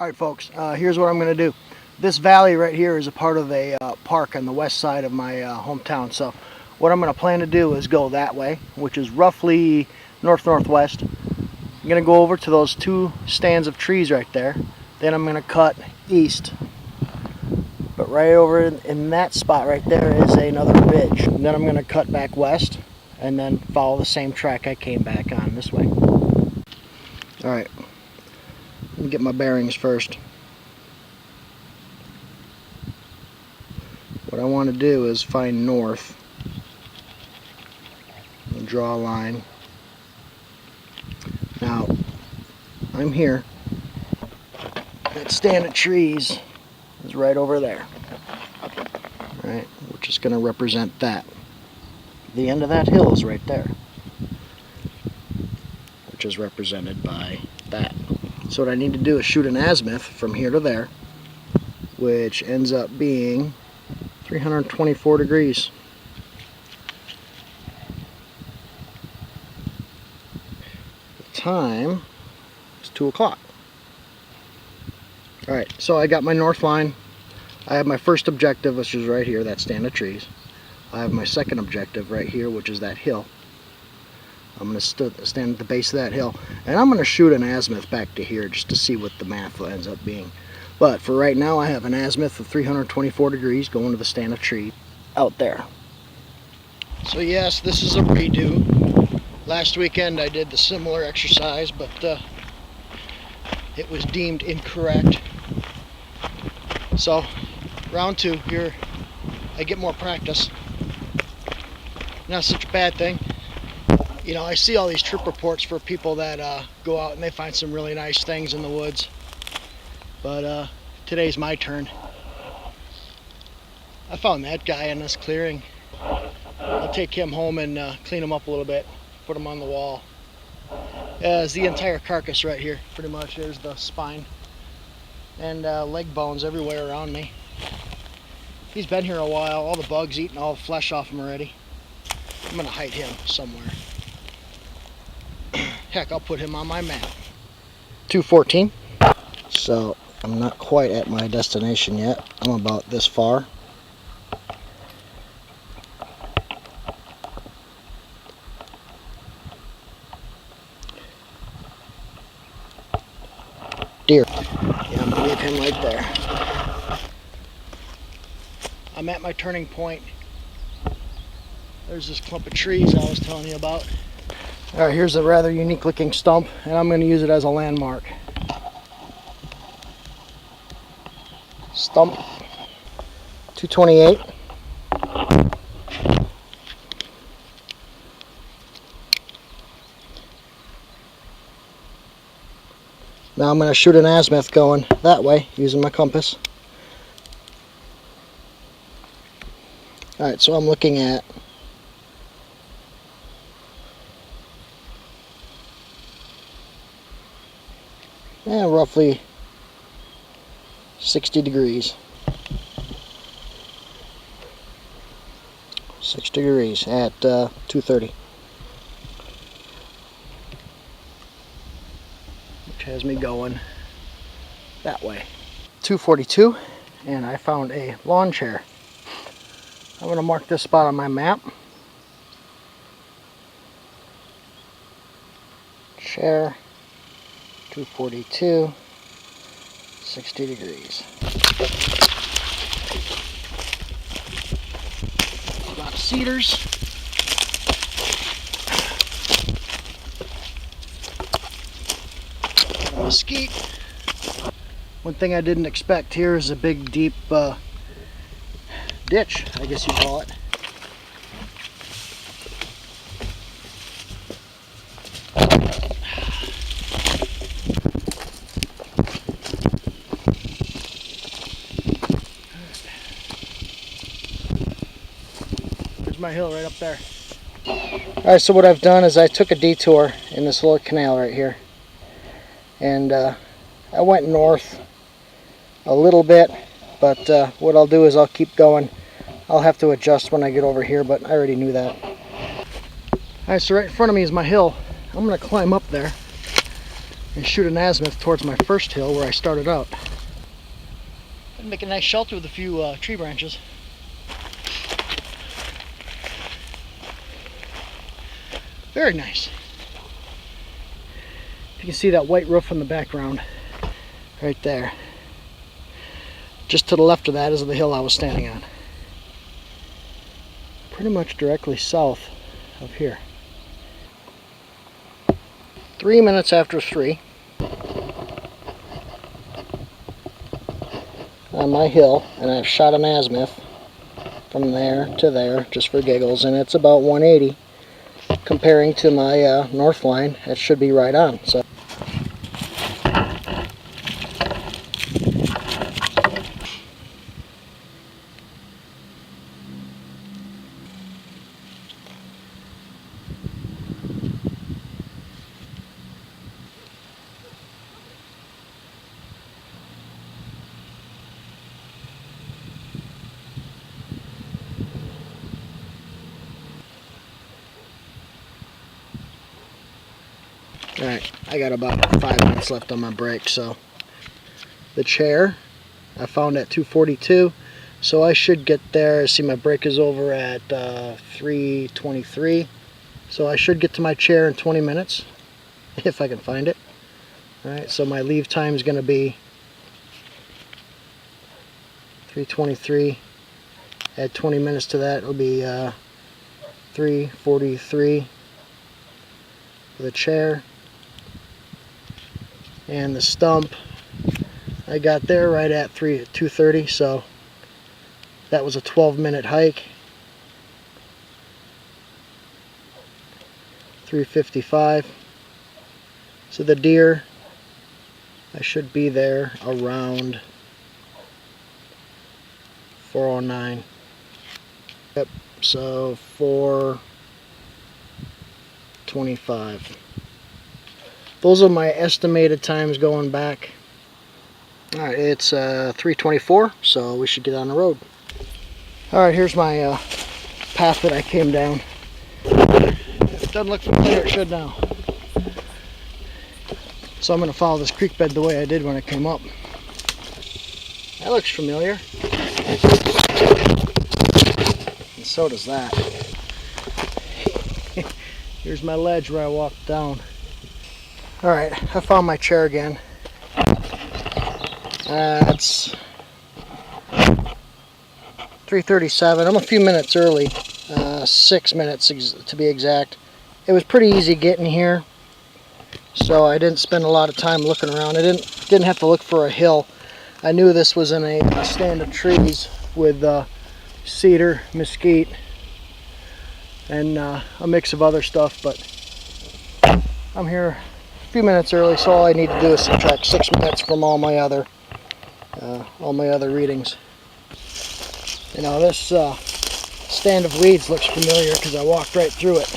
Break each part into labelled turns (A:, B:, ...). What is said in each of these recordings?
A: Alright folks, here's what I'm going to do. This valley right here is a part of a park on the west side of my hometown. So what I'm going to plan to do is go that way, which is roughly north-northwest. I'm going to go over to those two stands of trees right there. Then I'm going to cut east. But right over in that spot right there is another ridge. And then I'm going to cut back west and then follow the same track I came back on this way. Alright. Let me get my bearings first. What I want to do is find north and draw a line. Now, I'm here. That stand of trees is right over there. Right, which is going to represent that. The end of that hill is right there, which is represented by that. So what I need to do is shoot an azimuth from here to there, which ends up being 324 degrees. The time is 2 o'clock. Alright, so I got my north line. I have my first objective, which is right here, that stand of trees. I have my second objective right here, which is that hill. I'm going to stand at the base of that hill, and I'm going to shoot an azimuth back to here just to see what the math ends up being. But for right now, I have an azimuth of 324 degrees going to the stand of tree out there. So yes, this is a redo. Last weekend I did the similar exercise, but it was deemed incorrect. So round 2 here, I get more practice. Not such a bad thing. You know, I see all these trip reports for people that go out and they find some really nice things in the woods. But today's my turn. I found that guy in this clearing. I'll take him home and clean him up a little bit, put him on the wall. It's the entire carcass right here, pretty much. There's the spine and leg bones everywhere around me. He's been here a while. All the bugs eating all the flesh off him already. I'm gonna hide him somewhere. Heck, I'll put him on my map. 2:14. So I'm not quite at my destination yet. I'm about this far. Deer. Yeah, I'm gonna leave him right there. I'm at my turning point. There's this clump of trees I was telling you about. Alright, here's a rather unique looking stump, and I'm going to use it as a landmark. Stump 228. Now I'm going to shoot an azimuth going that way using my compass. Alright, so I'm looking at roughly 60 degrees. 6 degrees at 2:30. Which has me going that way. 2:42, and I found a lawn chair. I'm going to mark this spot on my map. Chair, 2:42, 60 degrees. A lot of cedars. Mesquite. One thing I didn't expect here is a big deep ditch, I guess you call it. There's my hill right up there. Alright, so what I've done is I took a detour in this little canal right here. And I went north a little bit, but what I'll do is I'll keep going. I'll have to adjust when I get over here, but I already knew that. Alright, so right in front of me is my hill. I'm going to climb up there. and shoot an azimuth towards my first hill where I started out. And make a nice shelter with a few tree branches. Very nice. You can see that white roof in the background right there. Just to the left of that is the hill I was standing on. Pretty much directly south of here. 3 minutes after 3 on my hill, and I've shot an azimuth from there to there just for giggles, and it's about 180 comparing to my north line. It should be right on. So alright, I got about 5 minutes left on my break. So the chair I found at 2:42, so I should get there. See, my break is over at 3:23, so I should get to my chair in 20 minutes if I can find it. Alright, so my leave time is going to be 3:23. Add 20 minutes to that, it'll be 3:43 for the chair. And the stump I got there right at 2:30, so that was a 12-minute hike. 3:55. So the deer, I should be there around 4:09. Yep, so 4:25. Those are my estimated times going back. Alright, it's 3:24, so we should get on the road. Alright, here's my path that I came down. It doesn't look familiar, it should now. So I'm going to follow this creek bed the way I did when I came up. That looks familiar. And so does that. Here's my ledge where I walked down. Alright, I found my chair again. It's 3:37. I'm a few minutes early, 6 minutes to be exact. It was pretty easy getting here, so I didn't spend a lot of time looking around. I didn't have to look for a hill. I knew this was in a stand of trees with cedar, mesquite, and a mix of other stuff, but I'm here a few minutes early, so all I need to do is subtract 6 minutes from all my other readings. You know, this stand of weeds looks familiar because I walked right through it.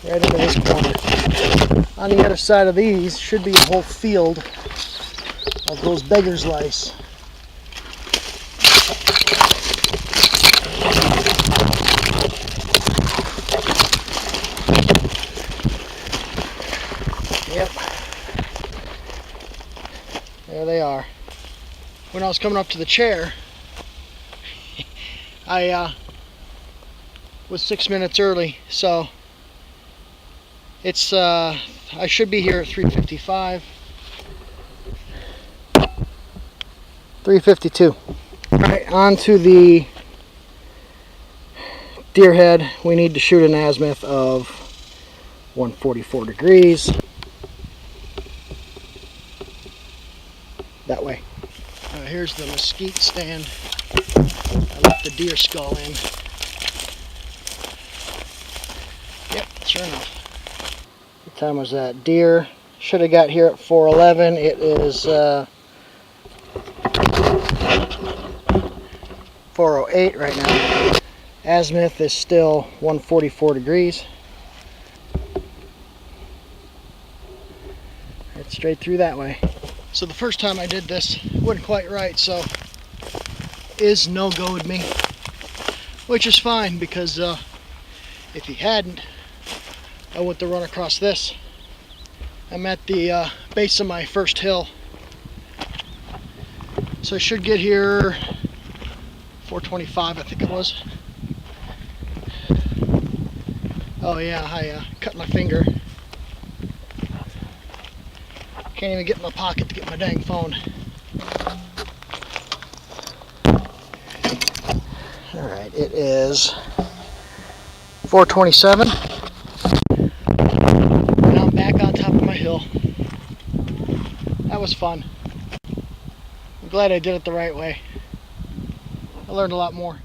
A: Right into this corner. On the other side of these should be a whole field of those beggar's lice. Yep. There they are. When I was coming up to the chair, I was 6 minutes early, so it's I should be here at 3:55. 3:52. Alright, on to the deer head. We need to shoot an azimuth of 144 degrees. That way. Here's the mesquite stand. I left the deer skull in. Yep, sure enough. What time was that? Deer should have got here at 4:11. It is 4:08 right now. Azimuth is still 144 degrees. It's straight through that way. So the first time I did this, it wasn't quite right, so Iz no-go'd me, which is fine because if he hadn't, I wouldn't have run across this I'm at the base of my first hill. So I should get here 4:25, I think it was. Oh yeah, I cut my finger. Can't even get in my pocket to get my dang phone. Alright, it is 4:27. Now I'm back on top of my hill. That was fun. I'm glad I did it the right way. I learned a lot more.